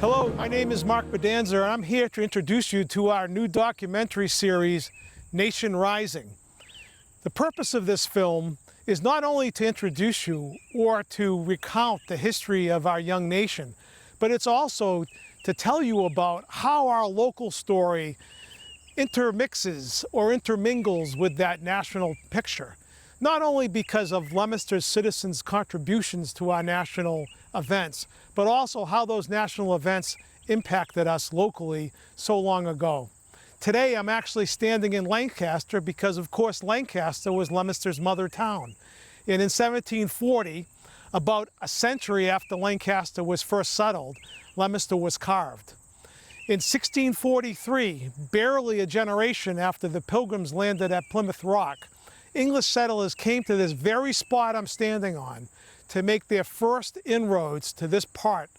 Hello, my name is Mark Bodanza, and I'm here to introduce you to our new documentary series, Nation Rising. The purpose of this film is not only to introduce you or to recount the history of our young nation, but it's also to tell you about how our local story intermixes or intermingles with that national picture. Not only because of Leominster citizens' contributions to our national events, but also how those national events impacted us locally so long ago. Today I'm actually standing in Lancaster because, of course, Lancaster was Leominster's mother town. And in 1740, about a century after Lancaster was first settled, Leominster was carved. In 1643, barely a generation after the Pilgrims landed at Plymouth Rock, English settlers came to this very spot I'm standing on to make their first inroads to this part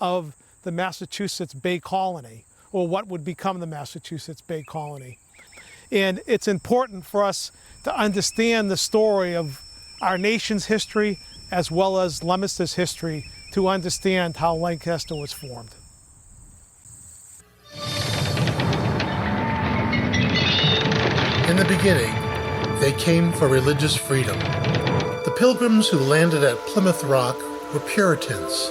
of the Massachusetts Bay Colony, or what would become the Massachusetts Bay Colony. And it's important for us to understand the story of our nation's history as well as Leominster's history to understand how Lancaster was formed. In the beginning, they came for religious freedom. The Pilgrims who landed at Plymouth Rock were Puritans.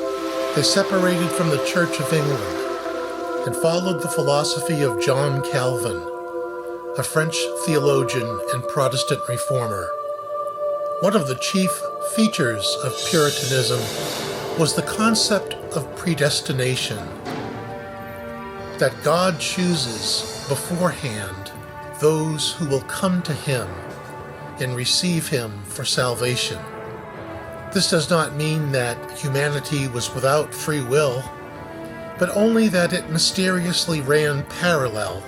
They separated from the Church of England and followed the philosophy of John Calvin, a French theologian and Protestant reformer. One of the chief features of Puritanism was the concept of predestination, that God chooses beforehand those who will come to Him and receive Him for salvation. This does not mean that humanity was without free will, but only that it mysteriously ran parallel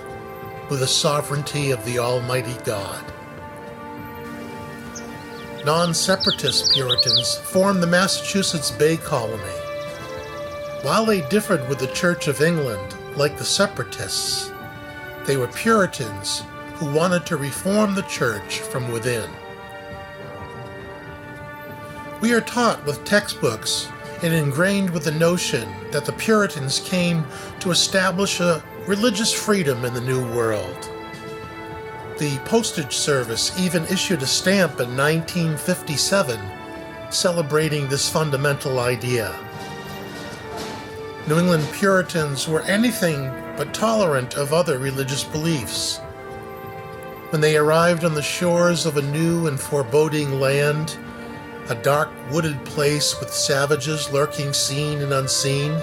with the sovereignty of the Almighty God. Non-separatist Puritans formed the Massachusetts Bay Colony. While they differed with the Church of England, like the separatists, they were Puritans who wanted to reform the church from within. We are taught with textbooks and ingrained with the notion that the Puritans came to establish a religious freedom in the New World. The postage service even issued a stamp in 1957 celebrating this fundamental idea. New England Puritans were anything but tolerant of other religious beliefs. When they arrived on the shores of a new and foreboding land, a dark wooded place with savages lurking seen and unseen,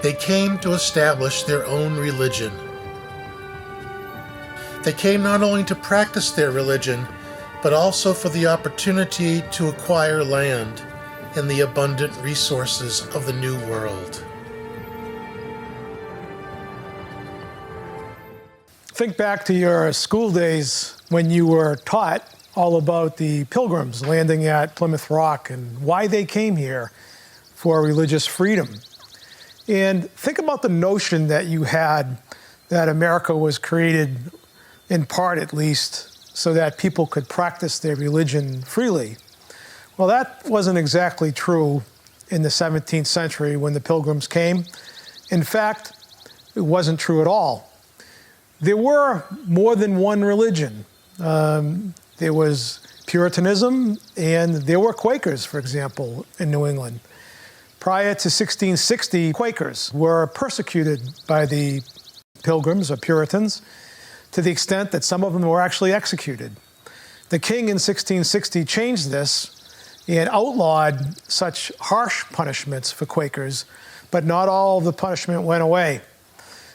they came to establish their own religion. They came not only to practice their religion, but also for the opportunity to acquire land and the abundant resources of the New World. Think back to your school days when you were taught all about the Pilgrims landing at Plymouth Rock and why they came here for religious freedom. And think about the notion that you had that America was created, in part at least, so that people could practice their religion freely. Well, that wasn't exactly true in the 17th century when the Pilgrims came. In fact, it wasn't true at all. There were more than one religion. There was Puritanism, and there were Quakers, for example, in New England. Prior to 1660, Quakers were persecuted by the Pilgrims or Puritans to the extent that some of them were actually executed. The king in 1660 changed this and outlawed such harsh punishments for Quakers, but not all of the punishment went away.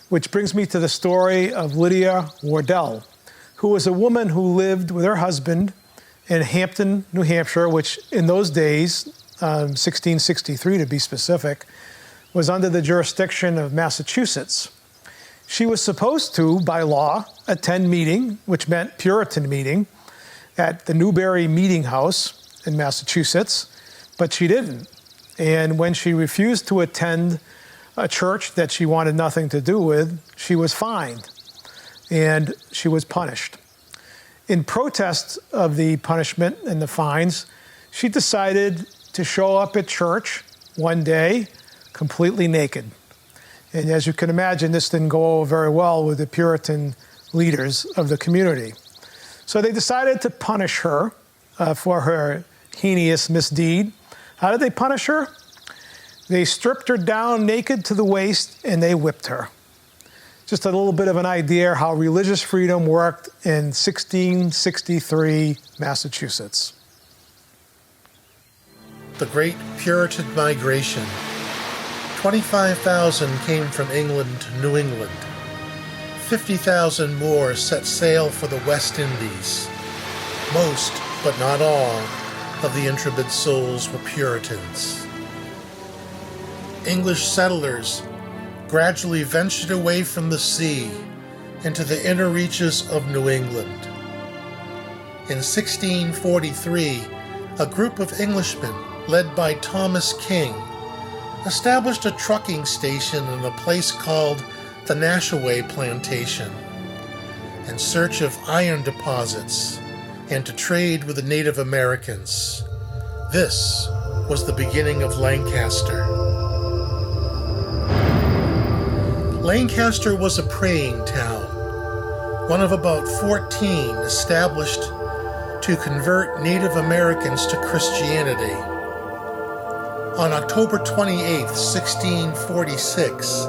Which brings me to the story of Lydia Wardell, who was a woman who lived with her husband in Hampton, New Hampshire, which in those days, 1663 to be specific, was under the jurisdiction of Massachusetts. She was supposed to, by law, attend meeting, which meant Puritan meeting, at the Newbury Meeting House in Massachusetts, but she didn't. And when she refused to attend a church that she wanted nothing to do with, she was fined and she was punished. In protest of the punishment and the fines, she decided to show up at church one day completely naked. And as you can imagine, this didn't go over very well with the Puritan leaders of the community. So they decided to punish her for her heinous misdeed. How did they punish her? They stripped her down naked to the waist and they whipped her. Just a little bit of an idea how religious freedom worked in 1663 Massachusetts. The Great Puritan Migration. 25,000 came from England to New England. 50,000 more set sail for the West Indies. Most, but not all, of the intrepid souls were Puritans. English settlers gradually ventured away from the sea into the inner reaches of New England. In 1643, a group of Englishmen, led by Thomas King, established a trucking station in a place called the Nashaway Plantation, in search of iron deposits and to trade with the Native Americans. This was the beginning of Lancaster. Lancaster was a praying town, one of about 14 established to convert Native Americans to Christianity. On October 28, 1646,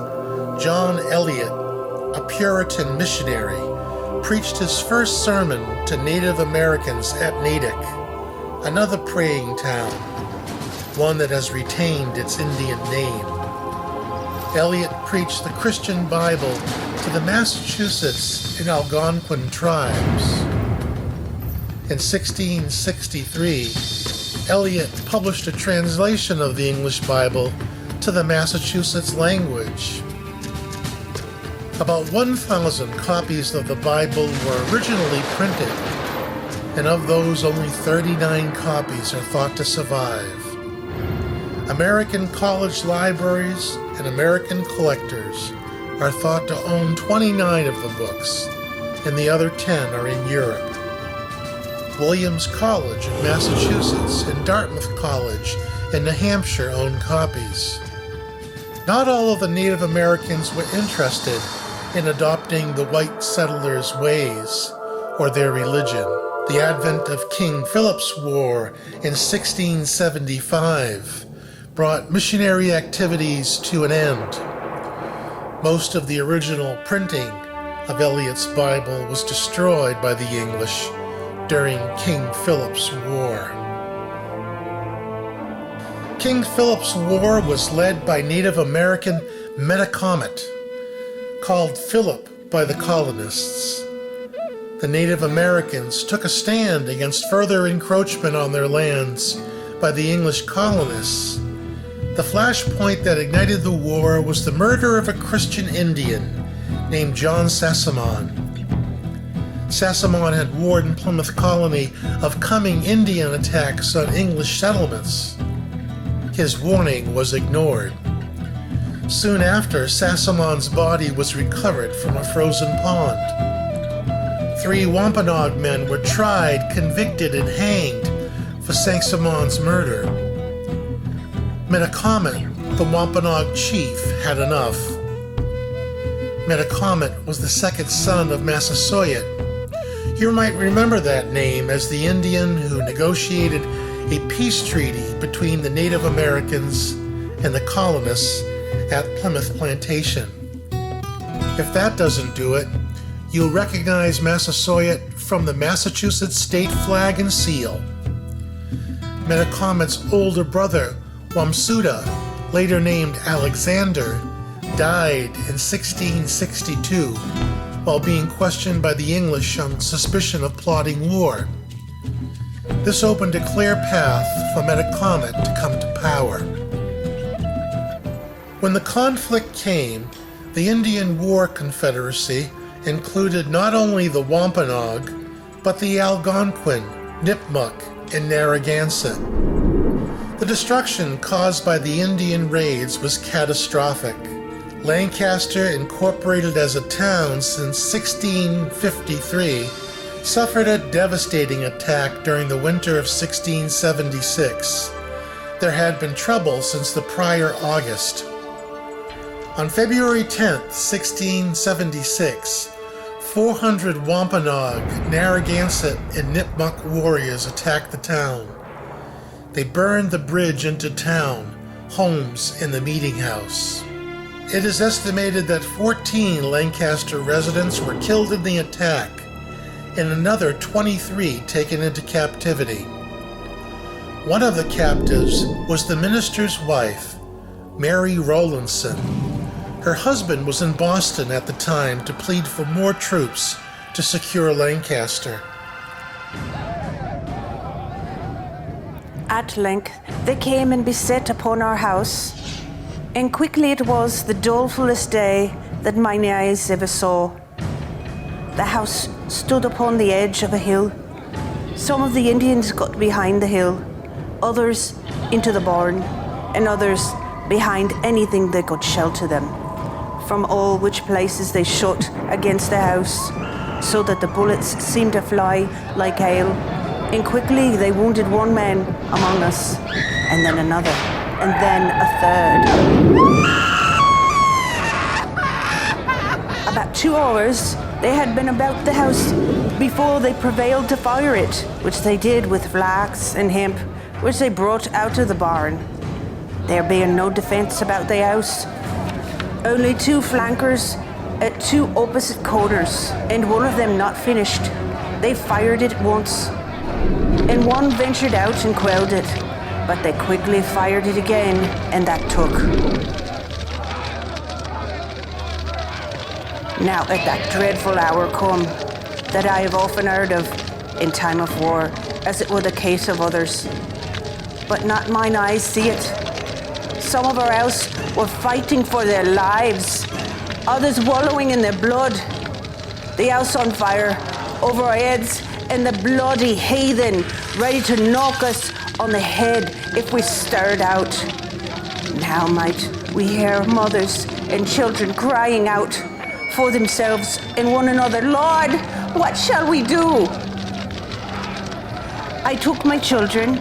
John Eliot, a Puritan missionary, preached his first sermon to Native Americans at Natick, another praying town, one that has retained its Indian name. Eliot preached the Christian Bible to the Massachusetts and Algonquin tribes. In 1663, Eliot published a translation of the English Bible to the Massachusetts language. About 1,000 copies of the Bible were originally printed, and of those only 39 copies are thought to survive. American college libraries and American collectors are thought to own 29 of the books, and the other 10 are in Europe. Williams College in Massachusetts and Dartmouth College in New Hampshire own copies. Not all of the Native Americans were interested in adopting the white settlers' ways or their religion. The advent of King Philip's War in 1675 brought missionary activities to an end. Most of the original printing of Eliot's Bible was destroyed by the English during King Philip's War. King Philip's War was led by Native American Metacomet, called Philip by the colonists. The Native Americans took a stand against further encroachment on their lands by the English colonists. The flashpoint that ignited the war was the murder of a Christian Indian named John Sassamon. Sassamon had warned Plymouth Colony of coming Indian attacks on English settlements. His warning was ignored. Soon after, Sassamon's body was recovered from a frozen pond. 3 Wampanoag men were tried, convicted, and hanged for Sassamon's murder. Metacomet, the Wampanoag chief, had enough. Metacomet was the second son of Massasoit. You might remember that name as the Indian who negotiated a peace treaty between the Native Americans and the colonists at Plymouth Plantation. If that doesn't do it, you'll recognize Massasoit from the Massachusetts state flag and seal. Metacomet's older brother, Wamsuta, later named Alexander, died in 1662 while being questioned by the English on suspicion of plotting war. This opened a clear path for Metacomet to come to power. When the conflict came, the Indian War Confederacy included not only the Wampanoag, but the Algonquin, Nipmuc, and Narragansett. The destruction caused by the Indian raids was catastrophic. Lancaster, incorporated as a town since 1653, suffered a devastating attack during the winter of 1676. There had been trouble since the prior August. On February 10th, 1676, 400 Wampanoag, Narragansett, and Nipmuc warriors attacked the town. They burned the bridge into town, homes, and the meeting house. It is estimated that 14 Lancaster residents were killed in the attack, and another 23 taken into captivity. One of the captives was the minister's wife, Mary Rowlandson. Her husband was in Boston at the time to plead for more troops to secure Lancaster. At length they came and beset upon our house, and quickly it was the dolefullest day that mine eyes ever saw. The house stood upon the edge of a hill. Some of the Indians got behind the hill, others into the barn, and others behind anything that could shelter them, from all which places they shot against the house, so that the bullets seemed to fly like hail, and quickly they wounded one man among us, and then another, and then a third. About 2 hours they had been about the house before they prevailed to fire it, which they did with flax and hemp, which they brought out of the barn. There being no defence about the house, only 2 flankers at 2 opposite corners, and one of them not finished. They fired it once, and one ventured out and quelled it, but they quickly fired it again, and that took. Now at that dreadful hour come, that I have often heard of in time of war, as it were the case of others, but not mine eyes see it. Some of our house were fighting for their lives, others wallowing in their blood. The house on fire over our heads, and the bloody heathen ready to knock us on the head if we stirred out. Now might we hear mothers and children crying out for themselves and one another, "Lord, what shall we do?" I took my children,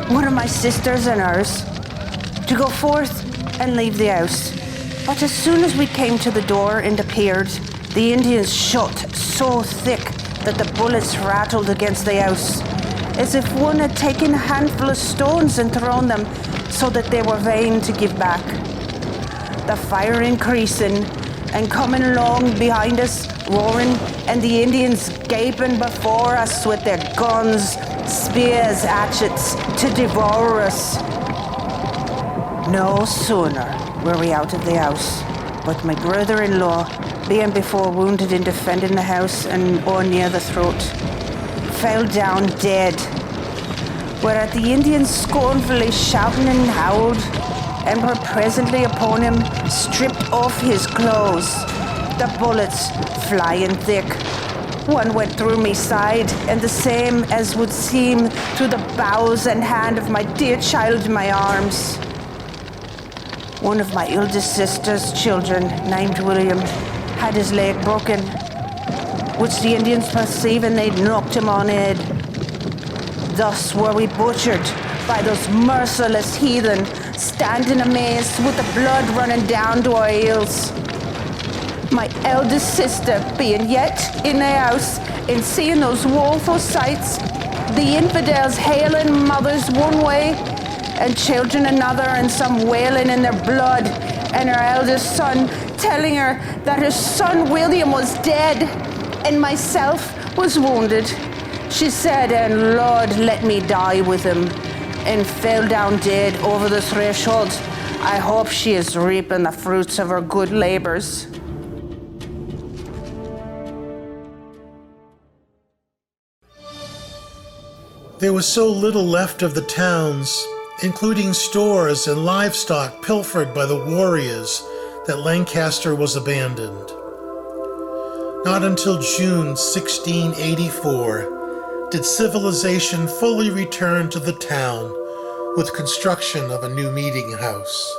one of my sisters and hers, to go forth and leave the house. But as soon as we came to the door and appeared, the Indians shot so thick that the bullets rattled against the house, as if one had taken a handful of stones and thrown them, so that they were vain to give back. The fire increasing and coming along behind us, roaring, and the Indians gaping before us with their guns, spears, hatchets, to devour us. No sooner were we out of the house, but my brother-in-law, being before wounded in defending the house and or near the throat, fell down dead, whereat the Indians scornfully shouting and howled, and were presently upon him, stripped off his clothes, the bullets flying thick. One went through me side, and the same as would seem through the bowels and hand of my dear child in my arms. One of my eldest sister's children, named William, had his leg broken, which the Indians perceiving, they knocked him on head. Thus were we butchered by those merciless heathen, standing amazed with the blood running down to our heels. My eldest sister being yet in the house and seeing those woeful sights, the infidels hailing mothers one way and children another, and some wailing in their blood, and her eldest son telling her that her son William was dead and myself was wounded. She said, "And Lord, let me die with him," and fell down dead over the threshold. I hope she is reaping the fruits of her good labors. There was so little left of the towns, including stores and livestock pilfered by the warriors, that Lancaster was abandoned. Not until June 1684 did civilization fully return to the town with construction of a new meeting house.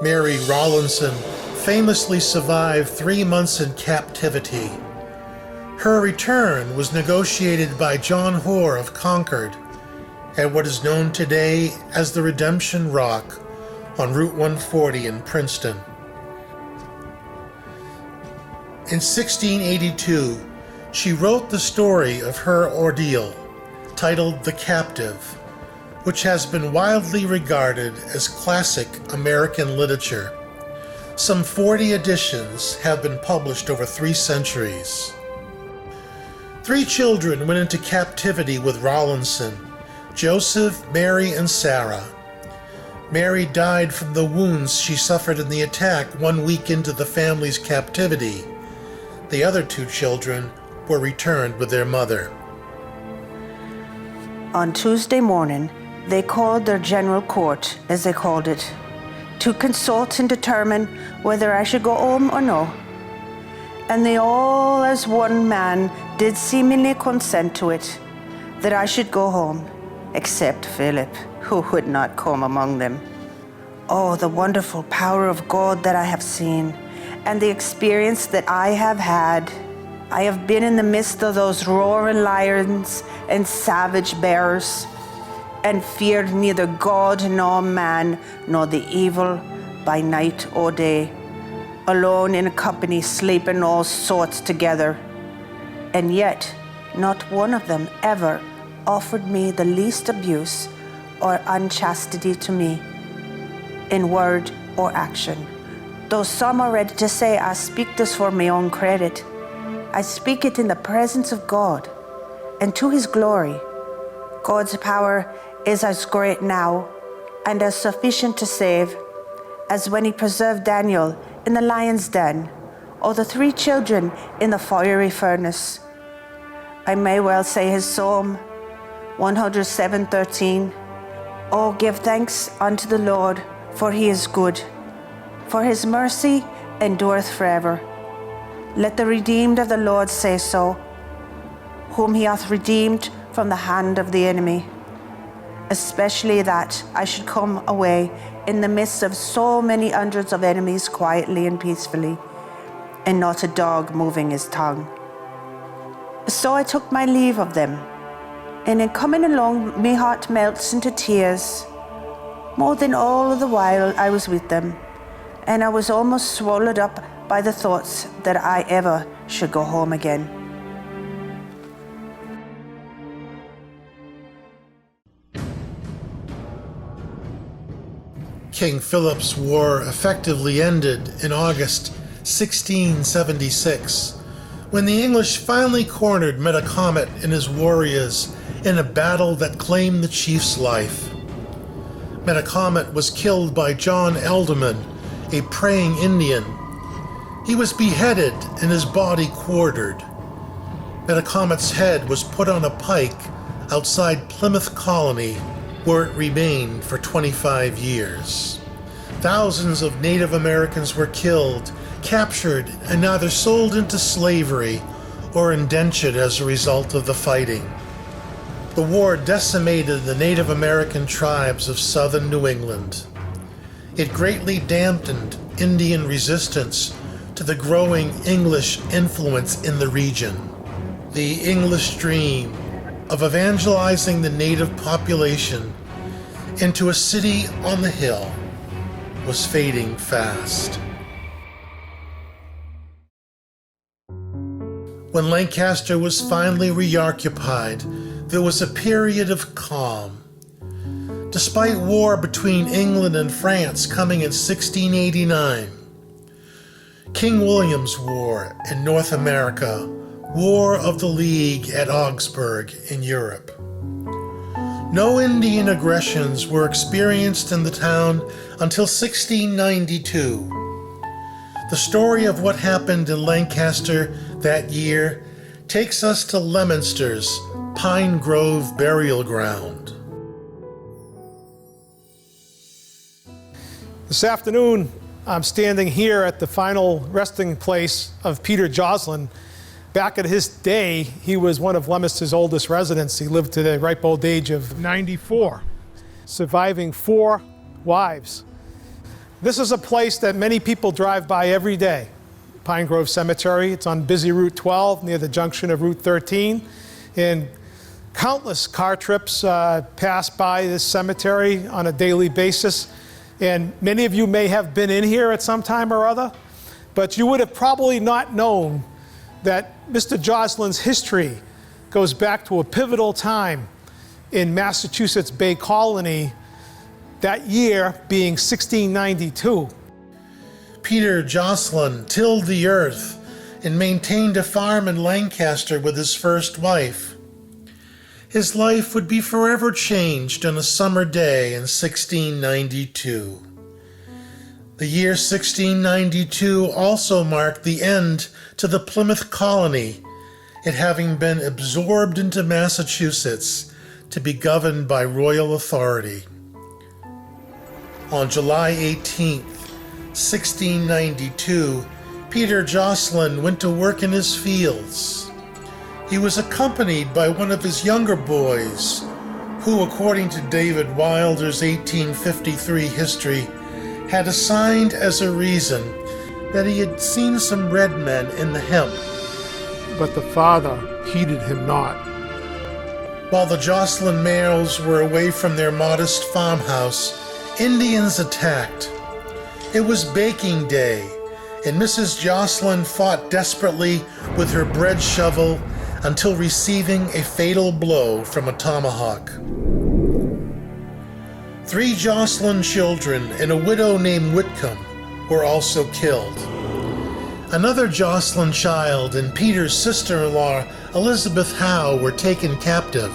Mary Rowlandson famously survived 3 months in captivity. Her return was negotiated by John Hoare of Concord at what is known today as the Redemption Rock on Route 140 in Princeton. In 1682, she wrote the story of her ordeal, titled The Captive, which has been widely regarded as classic American literature. Some 40 editions have been published over 3 centuries. 3 children went into captivity with Rowlandson: Joseph, Mary, and Sarah. Mary died from the wounds she suffered in the attack 1 week into the family's captivity. The other 2 children were returned with their mother. On Tuesday morning, they called their general court, as they called it, to consult and determine whether I should go home or no. And they all as one man did seemingly consent to it, that I should go home, except Philip, who would not come among them. Oh, the wonderful power of God that I have seen, and the experience that I have had. I have been in the midst of those roaring lions and savage bears, and feared neither God nor man, nor the evil by night or day, alone in a company, sleeping all sorts together. And yet, not one of them ever offered me the least abuse or unchastity to me, in word or action. Though some are ready to say I speak this for my own credit, I speak it in the presence of God and to His glory. God's power is as great now and as sufficient to save as when He preserved Daniel in the lion's den, or the 3 children in the fiery furnace. I may well say His Psalm 107:13. Oh, give thanks unto the Lord, for He is good, for His mercy endureth forever. Let the redeemed of the Lord say so, whom He hath redeemed from the hand of the enemy. Especially that I should come away in the midst of so many hundreds of enemies quietly and peacefully, and not a dog moving his tongue. So I took my leave of them, and in coming along, my heart melts into tears, more than all the while I was with them, and I was almost swallowed up by the thoughts that I ever should go home again. King Philip's War effectively ended in August 1676, when the English finally cornered Metacomet and his warriors in a battle that claimed the chief's life. Metacomet was killed by John Elderman, a praying Indian. He was beheaded and his body quartered. Metacomet's head was put on a pike outside Plymouth Colony, where it remained for 25 years. Thousands of Native Americans were killed, captured, and either sold into slavery or indentured as a result of the fighting. The war decimated the Native American tribes of southern New England. It greatly dampened Indian resistance to the growing English influence in the region. The English dream of evangelizing the native population into a city on the hill was fading fast. When Lancaster was finally reoccupied, there was a period of calm. Despite war between England and France coming in 1689, King William's War in North America, War of the League at Augsburg in Europe. No Indian aggressions were experienced in the town until 1692. The story of what happened in Lancaster that year takes us to Leominster's Pine Grove Burial Ground. This afternoon, I'm standing here at the final resting place of Peter Joslin. Back at his day, he was one of Leominster's oldest residents. He lived to the ripe old age of 94, surviving 4 wives. This is a place that many people drive by every day. Pine Grove Cemetery. It's on busy Route 12 near the junction of Route 13. And countless car trips pass by this cemetery on a daily basis. And many of you may have been in here at some time or other, but you would have probably not known that Mr. Joslin's history goes back to a pivotal time in Massachusetts Bay Colony, that year being 1692. Peter Joslin tilled the earth and maintained a farm in Lancaster with his first wife. His life would be forever changed on a summer day in 1692. The year 1692 also marked the end to the Plymouth colony, it having been absorbed into Massachusetts to be governed by royal authority. On July 18, 1692, Peter Joslin went to work in his fields. He was accompanied by one of his younger boys, who, according to David Wilder's 1853 history, had assigned as a reason that he had seen some red men in the hemp. But the father heeded him not. While the Joslin males were away from their modest farmhouse, Indians attacked. It was baking day, and Mrs. Joslin fought desperately with her bread shovel until receiving a fatal blow from a tomahawk. 3 Joslin children and a widow named Whitcomb were also killed. Another Joslin child and Peter's sister-in-law, Elizabeth Howe, were taken captive.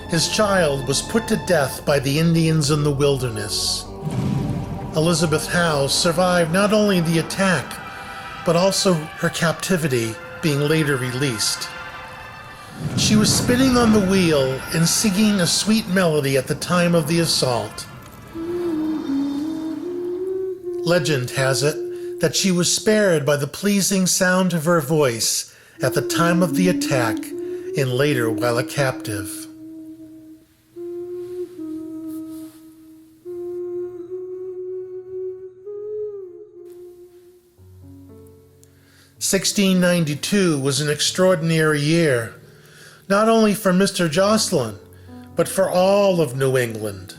His child was put to death by the Indians in the wilderness. Elizabeth Howe survived not only the attack, but also her captivity, being later released. She was spinning on the wheel and singing a sweet melody at the time of the assault. Legend has it that she was spared by the pleasing sound of her voice at the time of the attack and later while a captive. (1692) was an extraordinary year, not only for Mr. Joslin, but for all of New England.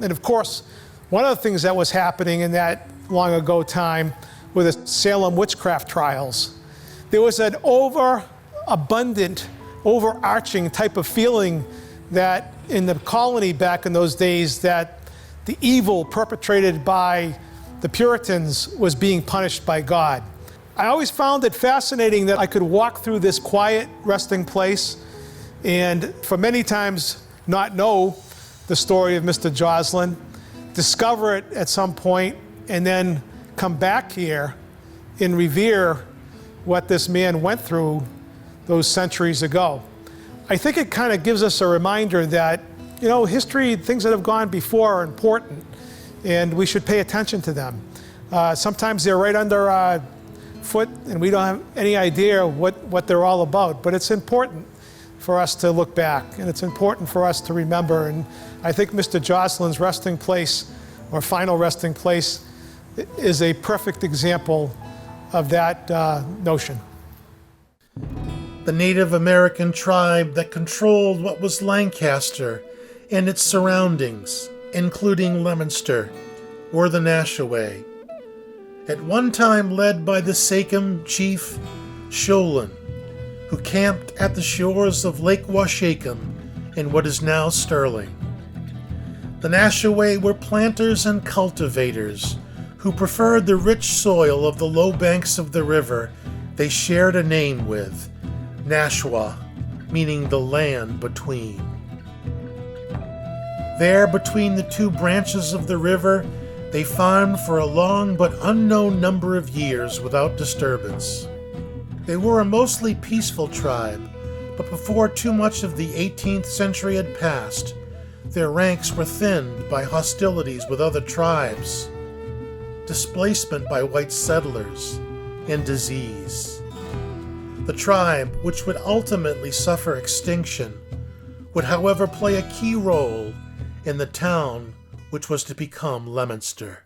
And of course, one of the things that was happening in that long ago time were the Salem witchcraft trials. There was an overabundant, overarching type of feeling that in the colony back in those days that the evil perpetrated by the Puritans was being punished by God. I always found it fascinating that I could walk through this quiet resting place and for many times not know the story of Mr. Joslin, discover it at some point, and then come back here and revere what this man went through those centuries ago. I think it kind of gives us a reminder that, history, things that have gone before are important, and we should pay attention to them. Sometimes they're right under our foot, and we don't have any idea what they're all about, but it's important for us to look back, and it's important for us to remember, and I think Mr. Joslin's resting place, or final resting place, is a perfect example of that notion. The Native American tribe that controlled what was Lancaster and its surroundings, including Leominster, were the Nashaway, at one time led by the Sachem chief Sholin, who camped at the shores of Lake Washaycom in what is now Sterling. The Nashaway were planters and cultivators who preferred the rich soil of the low banks of the river they shared a name with, Nashwa, meaning the land between. There, between the two branches of the river, they farmed for a long but unknown number of years without disturbance. They were a mostly peaceful tribe, but before too much of the 18th century had passed, their ranks were thinned by hostilities with other tribes, displacement by white settlers, and disease. The tribe, which would ultimately suffer extinction, would however play a key role in the town which was to become Leominster.